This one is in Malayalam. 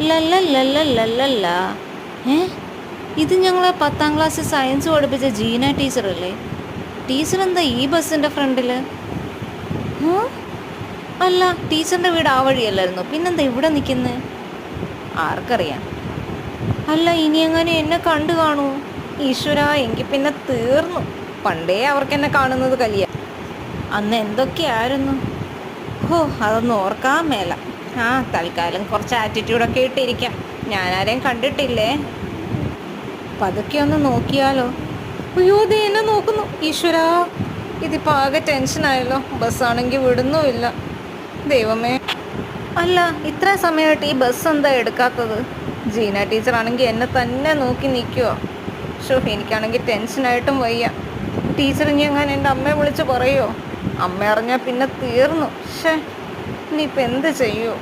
ലല്ലല്ലല്ലല്ലല്ല. ഏ ഇത് ഞങ്ങളെ 10ാം ക്ലാസ് സയൻസ് പഠിപ്പിച്ച ജീന ടീച്ചറല്ലേ? ടീച്ചർ എന്താ ഈ ബസ്സിൻ്റെ ഫ്രണ്ടിൽ? അല്ല, ടീച്ചറിൻ്റെ വീട് ആ വഴിയല്ലായിരുന്നു, പിന്നെന്താ ഇവിടെ നിൽക്കുന്നത്? ആർക്കറിയാം. അല്ല, ഇനി എങ്ങനെ എന്നെ കണ്ടു കാണൂ? ഈശ്വര, എങ്കിൽ പിന്നെ തീർന്നു. പണ്ടേ അവർക്ക് എന്നെ കാണുന്നത് കലിയ. അന്ന് എന്തൊക്കെയായിരുന്നു. ഹോ, അതൊന്നും ഓർക്കാൻ മേല. തൽക്കാലം കുറച്ച് ആറ്റിറ്റ്യൂഡൊക്കെ ഇട്ടിരിക്കാം. ഞാനാരെയും കണ്ടിട്ടില്ലേ. പതുക്കെ ഒന്ന് നോക്കിയാലോ? അയ്യോ, ദേ എന്നെ നോക്കുന്നു. ഈശ്വരാ, ഇതിപ്പോൾ ആകെ ടെൻഷനായല്ലോ. ബസ്സാണെങ്കിൽ വിടുന്നുമില്ല. ദൈവമേ. അല്ല, ഇത്ര സമയമായിട്ട് ഈ ബസ് എന്താ എടുക്കാത്തത്? ജീന ടീച്ചറാണെങ്കിൽ എന്നെ തന്നെ നോക്കി നിൽക്കുമോ? എനിക്കാണെങ്കിൽ ടെൻഷനായിട്ടും വയ്യ. ടീച്ചർ ഇനി എങ്ങനെ എൻ്റെ അമ്മയെ വിളിച്ച് പറയുമോ? അമ്മ അറിഞ്ഞാൽ പിന്നെ തീർന്നു. ഇനിയിപ്പോൾ എന്ത് ചെയ്യുമോ?